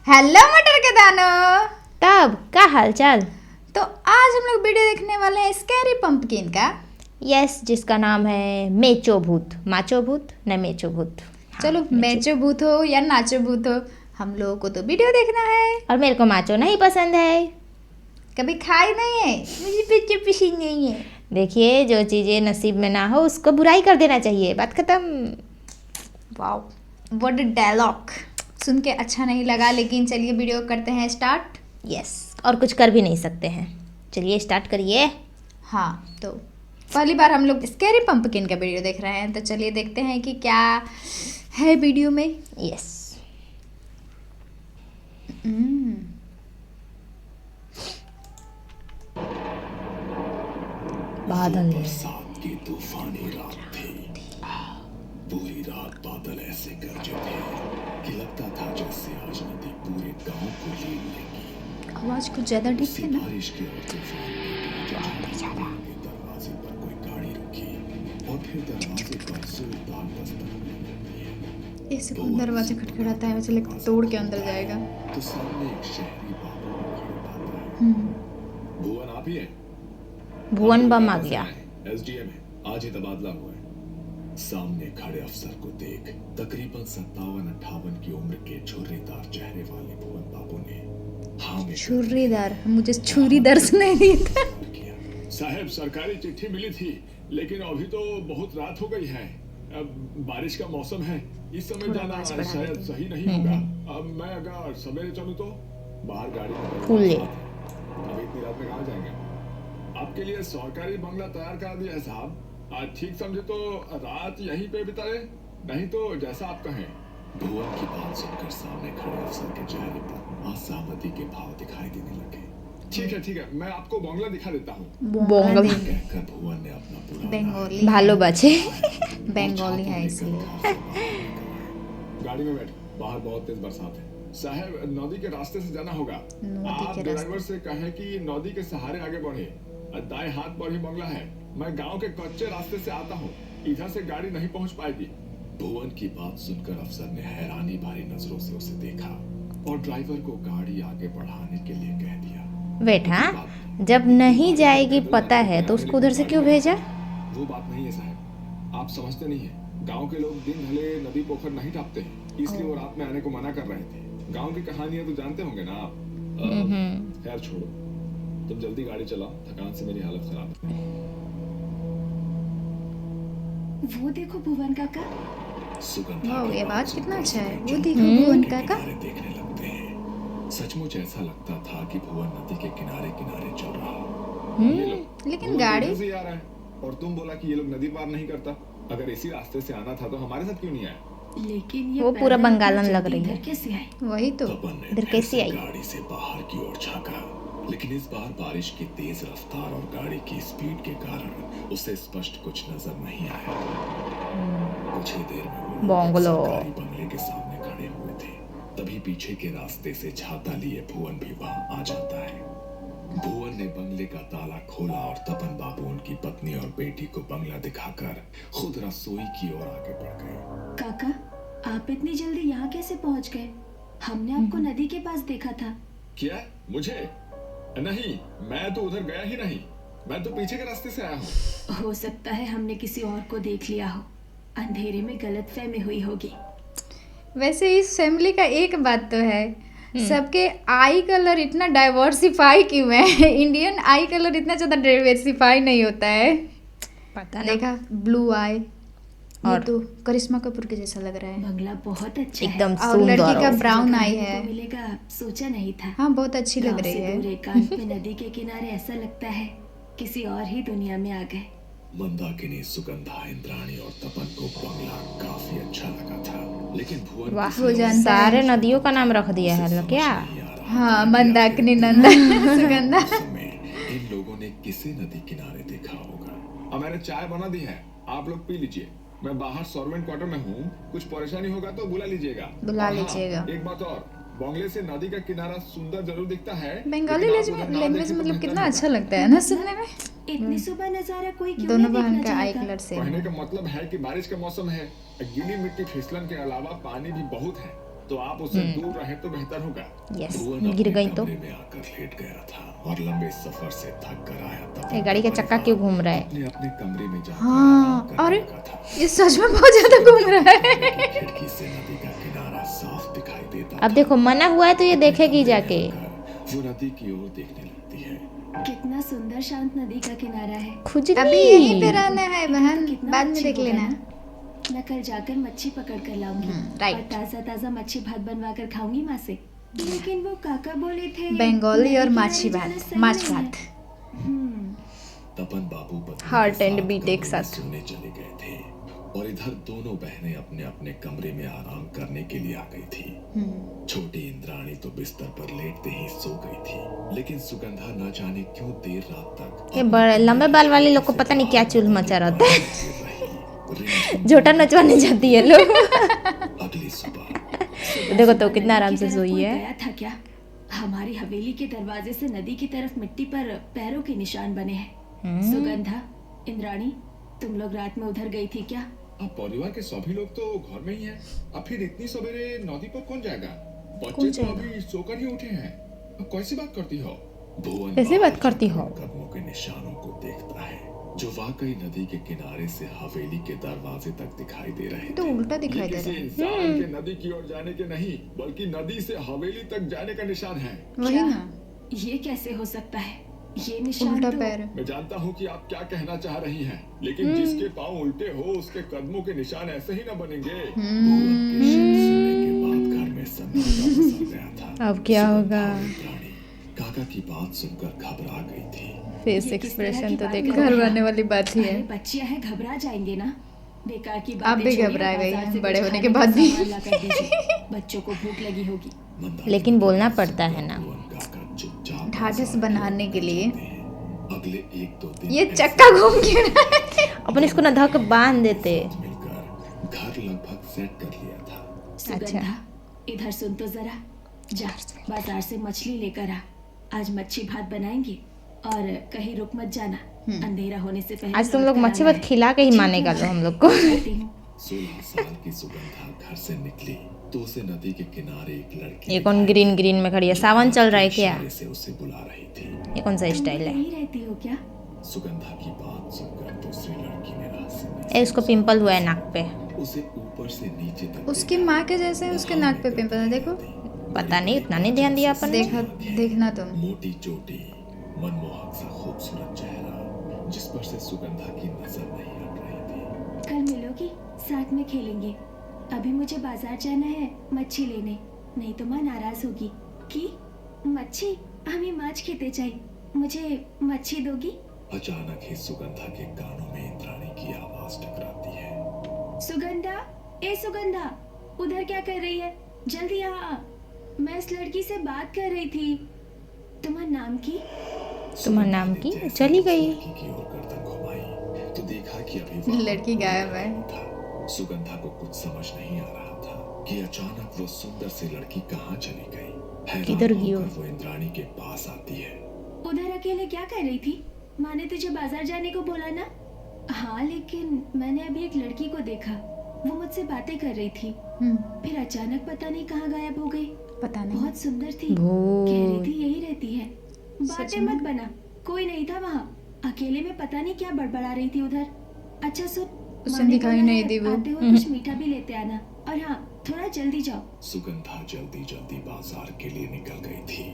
Hello मटर के दानों। तब क्या हालचाल। तो आज हम लोग वीडियो देखने वाले हैं स्कैरी पंपकिन का। यस, जिसका नाम है मेचो भूत, माचो भूत न मेचो भूत। चलो मेचो भूत हो या नाचो भूत हो, हम लोगों को तो वीडियो देखना है। और मेरे को माचो नहीं पसंद है, कभी खाई नहीं है, मुझे पिच्चू पसंद नहीं है। देखिए जो चीज़ें नसीब में ना हो उसको बुराई कर देना चाहिए, बात खत्म। वाओ व्हाट अ डायलॉग, सुन के अच्छा नहीं लगा, लेकिन चलिए वीडियो करते हैं स्टार्ट। यस, और कुछ कर भी नहीं सकते हैं, चलिए स्टार्ट करिए। हाँ, तो पहली बार हम लोग स्कैरी पंपकिन का वीडियो देख रहे हैं, तो चलिए देखते हैं कि क्या है वीडियो में। यस, बादल बरसात की तूफानी रात थी। पूरी रात बादल ऐसे गरजे थे कि लगता था जैसे आज नदी पूरे गांव को ले लेगी। आवाज कुछ ज्यादा ठीक उसी है ना। बारिश के और तूफान के दरवाजे पर कोई गाड़ी रुकी और फिर दरवाजे पर जोरदार दस्तक लगने लगी। ऐसे कौन दरवाजा खटखटाता है, वैसे लगता है तोड़ के अंदर जाएगा। तो सामने एक शहरी बाबू खड़े पाता है। भुवन आप ही हैं? भुवन बम आ गया। एसडीएम है, आज ही तबादला हुआ है। सामने खड़े अफसर को देख तकरीबन 57-58 की उम्र के छुर्रीदार चेहरे वाले भुवन बाबू ने हाँ में छुर्रीदार, मुझे छुरी दर्द नहीं दी था। किया। साहब सरकारी चिट्ठी मिली थी, लेकिन अभी तो बहुत रात हो गई है। अब बारिश का मौसम है, इस समय थोड़ा जाना आवाज बढ़ा शायद देते सही नहीं होगा। अब मैं अगर सवेरे चलूं तो बाहर गाड़ी में फूल ले। अभी इतनी रात में कहाँ जाएंगे? आपके लिए सरकारी बंगला तैयार कर दिया है साहब। आज ठीक समझे तो रात यहीं पे बिताए, नहीं तो जैसा आप कहें। भुवन की बात सुनकर सामने खड़े अफसर के चेहरे पर असहमति के भाव दिखाई देने लगे। ठीक है, मैं आपको बंगला दिखा देता हूँ। बोंगल कहकर भुवन ने अपना पूरा बंगाली भालो बचे। बंगाली है इसलिए। गाड़ी में बैठ, बाहर बहुत तेज बरसात है। साहब नदी के रास्ते से जाना होगा। नदी आप के ड्राइवर से कहें कि नदी के सहारे आगे बढ़े। दाएं हाथ पर ही बंगला है। मैं गांव के कच्चे रास्ते से आता हूँ, इधर से गाड़ी नहीं पहुंच पाएगी। भुवन की बात सुनकर अफसर ने हैरानी भरी नजरों से उसे देखा और ड्राइवर को गाड़ी आगे बढ़ाने के लिए कह दिया। बेटा, जब नहीं जाएगी पता है तो उसको उधर से क्यों भेजा? वो बात नहीं है साहब, आप समझते नहीं है। गांव के लोग दिन भले नदी पोखर नहीं टापते हैं, इसलिए वो रात में आने को मना कर रहे थे। गांव की कहानियां तो जानते होंगे ना आप। खैर छोड़ो, तुम जल्दी गाड़ी चलाओ, थकान से मेरी हालत खराब है। वो देखो भुवन काका। सुगंधा वाह, के ये बात आवाज कितना सुनकर अच्छा है। सभी वो जन देखो भुवन के काका। किनारे देखने लगते हैं। सचमुच ऐसा लगता था कि भुवन नदी के किनारे किनारे चल रहा। ये लो, लेकिन भुवन गाड़ी इधर से ही आ रहा है और तुम बोला कि ये लोग नदी पार नहीं करता। अगर इसी रास्ते से आना था तो हमारे साथ क्यों नहीं आया? लेकिन ये वो पूरा पैदल बंगालन इतनी लग जल्दी रही है। इधर कैसे आए? वही तो। तपन ने इधर फिर कैसे से आई? गाड़ी से बाहर की ओर झांका, लेकिन इस बार बारिश की तेज रफ्तार और गाड़ी की स्पीड के कारण उसे स्पष्ट कुछ नजर नहीं आया। कुछ ही देर में वो लोग बंगलो। सरकारी बंगले के सामने खड़े हुए थे। तभी पीछे के रास्ते से छाता लिए भुवन भी वहां आ जाता है। भुवन ने बंगले का ताला खोला और तपन बाबू उनकी पत्नी और बेटी को बंगला दिखाकर खुद रसोई की ओर आगे बढ़ गए। काका, आप इतनी जल्दी यहाँ कैसे पहुँच गए? हमने आपको नदी के पास देखा था। क्या? मुझे? नहीं, मैं तो उधर गया ही नहीं। मैं तो पीछे के रास्ते से आया हूँ। हो सकता है हमने किसी और को देख लिया हो, अंधेरे में गलतफहमी हुई होगी। वैसे इस फैमिली का एक बात तो है, सबके आई कलर इतना डाइवर्सिफाई क्यों है? इंडियन आई कलर इतना ज्यादा डाइवर्सिफाई नहीं होता है। पता देखा, ब्लू आई और और- तो करिश्मा कपूर के जैसा लग रहा है। बंगला बहुत अच्छा है। एकदम और लड़की सुंदर। का ऐसी ब्राउन जगह आई देखने है। को मिलेगा सोचा नहीं था। हाँ, बहुत अच्छी लग गांव रही से है। दूर एकांत में नदी के किनारे ऐसा लगता है किसी और ही दुनिया में आ गए। मंदाकिनी, सुगंधा, इंद्राणी और तपन को बंगला काफी अच्छा लगा था, लेकिन भुवन वाह, किसी वो और जानता सारे है। नदियों का नाम रख दिया उसे है समझ क्या? नहीं आ रहा हाँ, था कि मंदाकिनी, आखिर नंदा, सुगंधा। उस समय इन लोगों ने किसे नदी किनारे देखा होगा। अब मैंने चाय बना दी है, आप लोग पी लीजिए। मैं बाहर सर्वेंट क्वार्टर में हूँ, कुछ परेशानी होगा तो बुला लीजिएगा। बुला और हाँ, लीजिएगा। एक बात और, बंगले से नदी का किनारा सुंदर जरूर दिखता है। बंगाली लेकिन आप उधर ना लैंग्वेज देखें तो मतलब बेहतर कितना होगा। अच्छा लगता है ना सुनने में। इतनी सुबह नजारा कोई क्यों दोनों नहीं बहन देखना का आई चाहेगा? कलर सेम कहने है। का मतलब है कि बारिश का मौसम है, गीली मिट्टी फिसलन के अलावा पानी भी बहुत है। तो आप उससे दूर रहे तो बेहतर होगा। यस, भुवन गिर अपने गई तो कमरे में आकर लेट गया था और लंबे सफर से थक कर आया तब ये गाड़ी का चक्का क्यों घूम रहा है? अपने अपने कमरे में जाकर हाँ, आराम करने अरे लगा था। ये सच में बहुत ज्यादा घूम रहा है। खिड़की से नदी का किनारा साफ दिखाई देता अब देखो मना हुआ है तो ये देखेगी जाके। वो नदी की ओर देखने लगती है। कितना सुंदर शांत नदी का किनारा है। खुजली। अभी यहीं पे रहना है तो बहन, कितना बाद में अच्छी देख होगा लेना। ना। मैं कल जाकर मच्छी पकड़ कर लाऊंगी राइट। और ताजा ताजा मच्छी भात बनवा कर खाऊंगी माँ से। लेकिन वो काका बोले थे बंगाली और नदी माछी किनारे भात, जाना सही माछ नहीं है। भात। हम्म, तपन बाबू पत्नी Heart के and साथ beat एक कमरे में साथ। सोने चले गए थे और इधर दोनों बहनें अपने अपने कमरे में आराम करने के लिए आ गई थी। छोटी इंद्राणी तो बिस्तर पर लेटते ही सो गई थी, लेकिन सुगंधा न जाने क्यों देर रात तक ये बड़े लंबे बाल वाले लोग को पता नहीं क्या चूल मचा रहता है। झोटा नचवाने जाती है लोग। अगली सुबह देखो तो कितना नदी आराम की से तरफ सोई कोई है। गया था क्या? हमारी हवेली के दरवाजे से नदी की तरफ मिट्टी पर पैरों के निशान बने हैं। सुगंधा, इंद्राणी, तुम लोग रात में उधर गई थी क्या? अब परिवार के सभी लोग तो घर में ही हैं। अब फिर इतनी सवेरे नदी पर कौन जाएगा? बच्चे तो जाएगा? अभी सोकर ही उठे हैं। अब कैसी बात करती हो? भुवन कैसे बात करती हो? कदमों के निशानों को देखता है जो वाकई नदी के किनारे से हवेली के दरवाजे तक दिखाई दे रहे तो थे। उल्टा दिखाई ये दे किसी रहा है। इंसान के नदी की ओर जाने के नहीं, बल्कि नदी से हवेली तक जाने का निशान है। वही क्या? ना, ये कैसे हो सकता है? ये निशान उल्टा तो पैर। मैं जानता हूँ कि आप क्या कहना चाह रही हैं, लेकिन जिसके पाँव उल्टे हो उसके कदमों के निशान ऐसे ही न बनेंगे। भुवन के शब्द सुनने के बाद घर में सन्नाटा पसर गया था। अब क्या होगा? इंद्राणी काका की बात सुनकर घबरा गई थी। फेस ये किस तरह एक्सप्रेशन की तो बात देखो। कर रहे घर हो? वाने वाली बात ही है। अरे बच्चियां हैं, घबरा जाएंगे ना। बेकार की आप बातें भी छोड़िए, घबरा गई बाजार हैं, से बड़े कुछ होने खाने के का बाद भी। सामान ला कर दीजिए। बच्चों को भूख लगी होगी। मंदाकिनी लेकिन बोलना की पड़ता बात है ना। भुवन काका चुपचाप ढाढ़स बाजार बनाने की के ओर लिए। चलते हैं। अगले 1-2 दिन ये ऐसे चक्का घूम क्यों रहा है? अपन इसको ना धक बांध देते। साथ मिलकर घर लगभग सेट कर लिया था। सुगंधा, इधर सुन तो जरा। जा बाजार से मछली लेकर आ। आज मच्छी भात बनाएंगे और कहीं रुक मत जाना। अंधेरा होने से पहले आज तुम लोग लौट कर मच्छी आना भात है। खिला के ही मानेगा लो हम लोग को। जाती हूँ। 16 साल की सुगंधा घर से निकली तो उसे नदी के किनारे एक लड़की ये कौन ग्रीन ग्रीन में खड़ी है? सावन चल रहा है क्या? इशारे से उसे बुला रही थी। ये कौन सा तुम स्टाइल है? यहीं रहती हो क्या? सुगंधा की बात सुनकर दूसरी लड़की ने रहस्यमय ए उसको पिंपल हुआ है नाक पे। उसे ऊपर से नीचे तक उसकी देखा। माँ के जैसे उसके नाक पे पिंपल है, देखो। पता नहीं, उतना नहीं ध्यान दिया अपन ने। देखना तुम। मोटी चोटी, मनमोहक सा खूबसूरत चेहरा जिस पर से सुगंधा की नजर नहीं हट रही थी। कल मिलोगी, साथ में खेलेंगे। अभी मुझे बाजार जाना है मच्छी लेने, नहीं तो माँ नाराज होगी। कि मच्छी? हमें माछ खेते चाहिए, मुझे मच्छी दोगी? अचानक ही सुगंधा के कानों में इंद्राणी की आवाज टकराती है। सुगंधा, ए सुगंधा, उधर क्या कर रही है? जल्दी यहाँ आ। मैं इस लड़की से बात कर रही थी। तुम्हारा नाम की? तुम्हारा नाम की? जैसे चली गई। लड़की की ओर गर्दन घुमाई तो देखा कि अभी वहाँ लड़की गायब है। था। सुगंधा को कुछ समझ नहीं आ रहा था कि अचानक वो सुंदर सी लड़की कहाँ चली गई। हैरान किधर गई वो? होकर वो इंद्राणी के पास आती है। उधर अकेले क्या कर रही थी? माँ ने तुझे बाजार जाने को बोला ना? हाँ, लेकिन मैंने अभी एक लड़की को देखा, वो मुझसे बातें कर रही थी, फिर अचानक पता नहीं कहाँ गायब हो गई। पता नहीं। बहुत सुंदर थी, भूत। कह रही थी यही रहती है। सच बातें में? मत बना, कोई नहीं था वहाँ। अकेले में पता नहीं क्या बड़बड़ा रही थी उधर। अच्छा सुन, उसे माँ ने दिखाई बोला नहीं है, दी वो। आते हुए कुछ मीठा भी लेते आना, और हाँ थोड़ा जल्दी जाओ। सुगंधा जल्दी जल्दी बाजार के लिए निकल गई थी,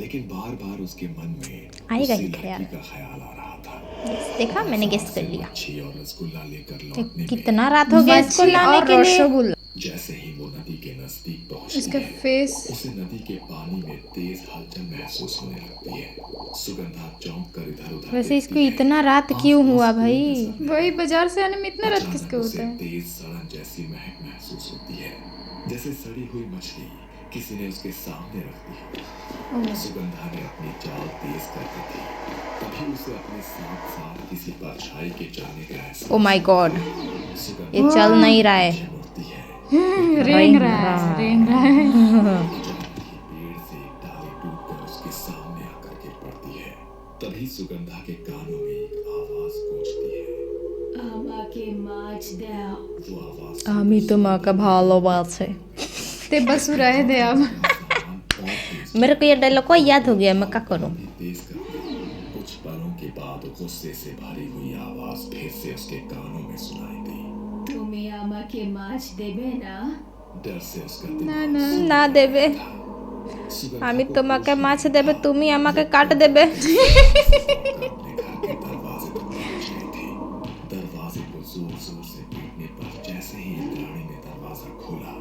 लेकिन बार बार उसके मन में आएगा उसी ही लड़की ख्याल। का ख्याल आ रहा था। देखा, मैंने गेस कर लिया। मच्छी और रसगुल्ला लेकर लौटने में कितना रात हो गया इसको मच्छी लाने और के लिए। रसगुल्ला। जैसे ही वो नदी के नजदीक पहुंचती इसका है, फेस। उसे नदी के पानी में तेज हलचल महसूस होने लगती है। सुगंधा चौंक कर इधर उधर वैसे देखती इसको है। इतना रात क्यों हुआ भाई? वही बाजार से आने में इतना रात अचानक किसको उसे होता है? तेज सड़न जैसी महक महसूस होती है, जैसे सड़ी हुई मछली किसी ने उसके सामने रख दी हो। सुगंधा ने अपनी चाल तेज कर दी थी, तभी उसे अपने साथ साथ किसी परछाई के चलने का एहसास ओ माय गॉड, सुगंधा ये चल नहीं रहा है। पीछे मुड़ती है। रेंग रहा है, रेंग रहा है। अचानक ही पेड़ से एक डाली टूटकर उसके सामने आकर गिर पड़ती है। तभी सुगंधा के कानों में एक आवाज गूंजती है। আমাকে মাছ দাও। वो आवाज আমি তোমাকে ভালোবাসি। ते बस रहे थे अब। मेरे को ये डायलॉग को याद हो गया, मैं क्या करूँ। तेज कर दी। कुछ पलों के बाद गुस्से से भरी हुई आवाज फिर से उसके कानों में सुनाई दी। तुम्ही आमाके माछ देबे ना? डर से उसका ना दिमाग ना ना देबे, सुगंधा আমি को তোমাকে মাছ দেবে, তুমি আমাকে কাট দেবে। अपने घर के दरवाजे पर पहुंच गई थी। दरवाजे को जोर जोर से पीटने पर जैसे ही इंद्राणी ने दरवाजा खोला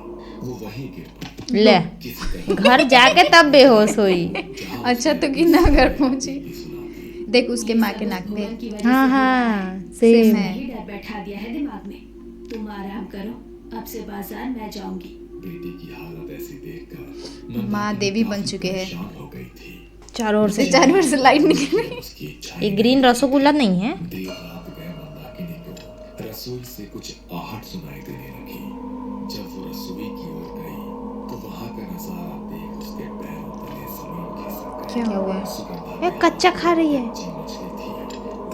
वो वहीं गिर पड़ी। ले किसी तरह घर जाके तब बेहोश हुई। अच्छा तो किन्ना घर पहुंची। सुना दी। देख उसके माँ के नाक पे की वजह हाँ से हाँ सेम सेम। है। ही डर बैठा दिया है दिमाग में। तुम आराम करो, अब से बाजार मैं जाऊंगी। बेटी की हालत ऐसी देखकर माँ देवी बन चुके हैं। परेशान हो गई थी। चारों ओर से चारों ओर से लाइट निकल रही। उसकी इच्छा ये ग्रीन रसगुल्ला नहीं है। देर रात गए मंदाकिनी को रसोई से कुछ आहट सुनाई देने लगी। जब वो रसोई की ओर गई तो वहां का नजारा देख उसके पैरों तले जमीन खिसक गई। क्या हुआ? सुगंधा ये कच्चा खा रही है। कच्ची मछली थी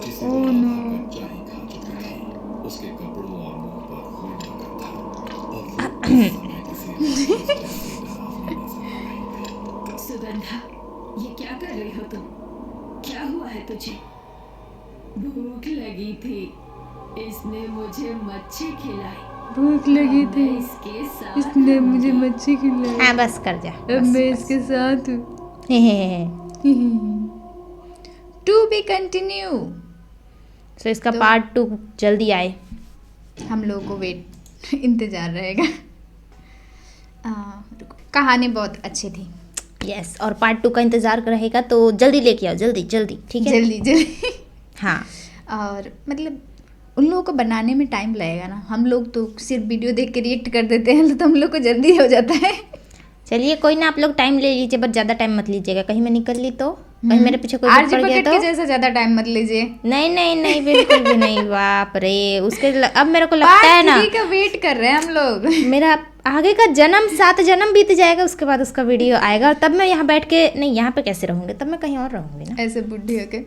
जिसे ओह वो नो। कच्चा ही खा चुकी थी। उसके कपड़ों और मुंह पर खून लगा था और वो उस समय किसी राक्षस जैसी डरावनी नजर आ रही थी। सुगंधा, ये क्या कर रही हो तुम? क्या हुआ है तुझे? भूख लगी थी, इसने मुझे मच्छी खिलाई। भूख लगी अब थी, मैं इसके साथ इसने मुझे रहूंगी। मच्छी खिलाई, हाँ बस कर जा। अब मैं इसके साथ हूँ। हे हे हे। To be continue. सो इसका तो- पार्ट 2 जल्दी आए। हम लोगों को वेट इंतजार रहेगा। रुको। कहानी बहुत अच्छी थी। यस, और पार्ट 2 का इंतजार रहेगा तो जल्दी लेके आओ, जल्दी जल्दी, ठीक है। जल्दी जल्दी। हाँ और मतलब उन लोगों को बनाने में टाइम लगेगा ना, हम लोग तो सिर्फ वीडियो देख के रिएक्ट कर देते हैं तो हम लोग को जल्दी हो जाता है। चलिए कोई ना, आप लोग टाइम ले लीजिए बट ज़्यादा टाइम मत लीजिएगा, कहीं मैं निकल ली तो, कहीं मेरे पीछे कोई आरजे पड़ गया पकड़ तो। के जैसा ज्यादा टाइम मत लीजिए। नहीं नहीं नहीं, बिल्कुल भी नहीं। बाप रे, अब मेरे को लगता है ना पार्ट 3 का वेट कर रहे हैं हम लोग। मेरा आगे का जन्म 7 जन्म बीत जाएगा, उसके बाद उसका वीडियो आएगा और तब मैं यहाँ बैठ के, नहीं यहाँ पे कैसे रहूँगी, तब मैं कहीं और रहूँगी ना। ऐसे बुढ़ी होके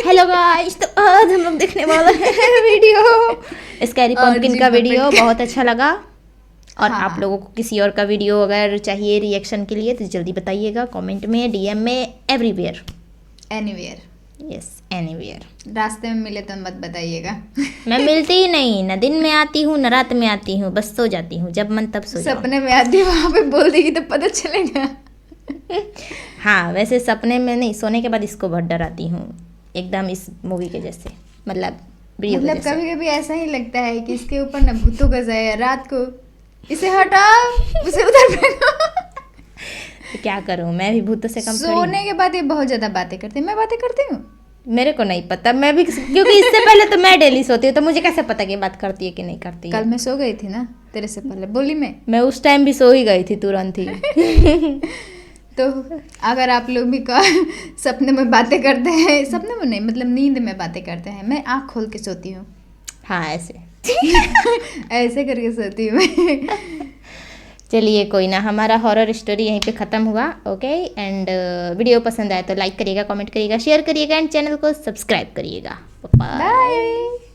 हेलो गाइस, तो आज हम लोग देखने वाला है वीडियो स्कैरी पंपकिन का वीडियो। बहुत अच्छा लगा। और हाँ। आप लोगों को किसी और का वीडियो अगर चाहिए रिएक्शन के लिए तो जल्दी बताइएगा, कमेंट में, डीएम में, एवरीवेयर। एनीवेयर। Yes, anywhere. रास्ते में मिले तो मत बताइएगा। मैं मिलती ही नहीं, न दिन में आती हूँ न रात में आती हूँ, बस सो जाती हूँ, जब मन तब सो जाओ। सपने में आती वहां पे बोल देगी तो पता चलेगा। हाँ वैसे सपने में नहीं, सोने के बाद इसको बहुत डराती हूँ, एकदम इस मूवी के जैसे, मतलब वीडियो के मतलब जैसे। कभी कभी ऐसा ही लगता है कि इसके ऊपर ना भूतों का जाए, रात को इसे हटाओ उसे उधर फेंको। तो क्या करूँ, मैं भी भूतों से कम थोड़ी हूँ। सोने के बाद ये बहुत ज्यादा बातें करती है। मैं बातें करती हूँ? मेरे को नहीं पता, मैं भी, क्योंकि इससे पहले तो मैं डेली सोती हूँ, तो मुझे कैसे पता कि बात करती है कि नहीं करती कल है। मैं सो गई थी ना तेरे से पहले, बोली मैं उस टाइम भी सो ही गई थी तुरंत ही। तो अगर आप लोग भी सपने में बातें करते हैं, सपने में नहीं मतलब नींद में बातें करते हैं, मैं आँख खोल के सोती हूँ। हाँ ऐसे। ऐसे करके सोती हूँ मैं। चलिए कोई ना, हमारा हॉरर स्टोरी यहीं पे ख़त्म हुआ। ओके, एंड वीडियो पसंद आए तो लाइक करिएगा, कमेंट करिएगा, शेयर करिएगा एंड चैनल को सब्सक्राइब करिएगा। बाय। बाय।